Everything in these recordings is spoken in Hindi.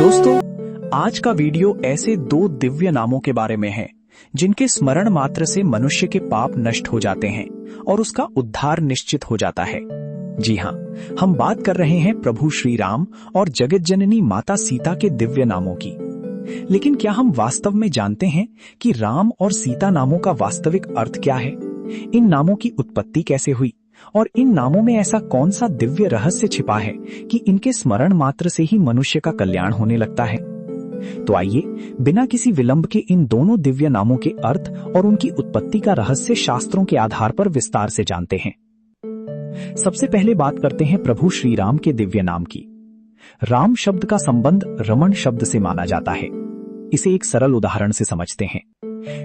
दोस्तों, आज का वीडियो ऐसे दो दिव्य नामों के बारे में है जिनके स्मरण मात्र से मनुष्य के पाप नष्ट हो जाते हैं और उसका उद्धार निश्चित हो जाता है। जी हाँ, हम बात कर रहे हैं प्रभु श्री राम और जगत जननी माता सीता के दिव्य नामों की। लेकिन क्या हम वास्तव में जानते हैं कि राम और सीता नामों का वास्तविक अर्थ क्या है? इन नामों की उत्पत्ति कैसे हुई और इन नामों में ऐसा कौन सा दिव्य रहस्य छिपा है कि इनके स्मरण मात्र से ही मनुष्य का कल्याण होने लगता है? तो आइए बिना किसी विलंब के इन दोनों दिव्य नामों के अर्थ और उनकी उत्पत्ति का रहस्य शास्त्रों के आधार पर विस्तार से जानते हैं। सबसे पहले बात करते हैं प्रभु श्री राम के दिव्य नाम की। राम शब्द का संबंध रमण शब्द से माना जाता है। इसे एक सरल उदाहरण से समझते हैं।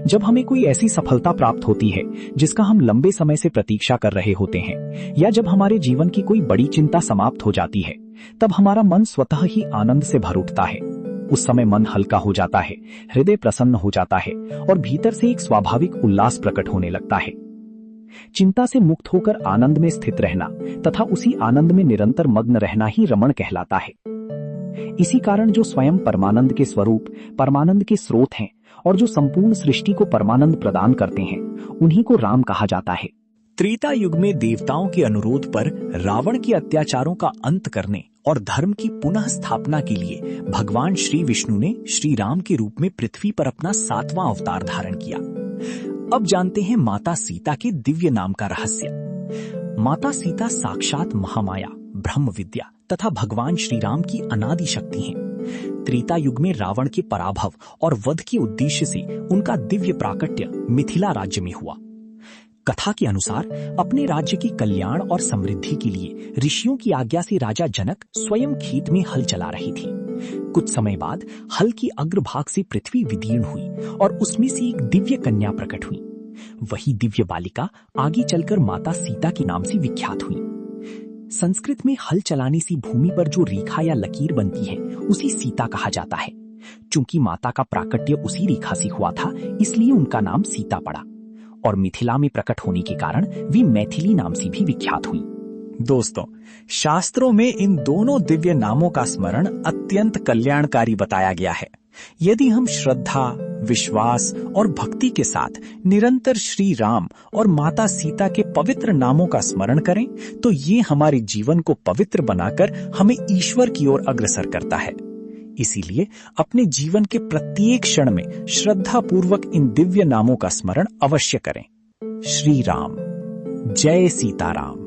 जब हमें कोई ऐसी सफलता प्राप्त होती है जिसका हम लंबे समय से प्रतीक्षा कर रहे होते हैं, या जब हमारे जीवन की कोई बड़ी चिंता समाप्त हो जाती है, तब हमारा मन स्वतः ही आनंद से भर उठता है। उस समय मन हल्का हो जाता है, हृदय प्रसन्न हो जाता है और भीतर से एक स्वाभाविक उल्लास प्रकट होने लगता है। चिंता से मुक्त होकर आनंद में स्थित रहना तथा उसी आनंद में निरंतर मग्न रहना ही रमण कहलाता है। इसी कारण जो स्वयं परमानंद के स्वरूप, परमानंद के स्रोत हैं और जो संपूर्ण सृष्टि को परमानंद प्रदान करते हैं, उन्हीं को राम कहा जाता है। त्रेता युग में देवताओं के अनुरोध पर रावण के अत्याचारों का अंत करने और धर्म की पुनः स्थापना के लिए भगवान श्री विष्णु ने श्री राम के रूप में पृथ्वी पर अपना 7वां अवतार धारण किया। अब जानते हैं माता सीता के दिव्य नाम का रहस्य। माता सीता साक्षात महामाया, ब्रह्म विद्या तथा भगवान श्री राम की अनादि शक्ति हैं। त्रेता युग में रावण के पराभव और वध के उद्देश्य से उनका दिव्य प्राकट्य मिथिला राज्य में हुआ। कथा के अनुसार अपने राज्य के कल्याण और समृद्धि के लिए ऋषियों की आज्ञा से राजा जनक स्वयं खेत में हल चला रही थी। कुछ समय बाद हल की अग्रभाग से पृथ्वी विदीर्ण हुई और उसमें से एक दिव्य कन्या प्रकट हुई। वही दिव्य बालिका आगे चलकर माता सीता के नाम से विख्यात हुई। संस्कृत में हल चलाने से भूमि पर जो रेखा या लकीर बनती है, उसी सीता कहा जाता है। चूंकि माता का प्राकट्य उसी रेखा से हुआ था, इसलिए उनका नाम सीता पड़ा और मिथिला में प्रकट होने के कारण वे मैथिली नाम से भी विख्यात हुई। दोस्तों, शास्त्रों में इन दोनों दिव्य नामों का स्मरण अत्यंत कल्याणकारी बताया गया है। यदि हम श्रद्धा, विश्वास और भक्ति के साथ निरंतर श्री राम और माता सीता के पवित्र नामों का स्मरण करें, तो ये हमारे जीवन को पवित्र बनाकर हमें ईश्वर की ओर अग्रसर करता है। इसीलिए अपने जीवन के प्रत्येक क्षण में श्रद्धा पूर्वक इन दिव्य नामों का स्मरण अवश्य करें। श्री राम, जय सीताराम।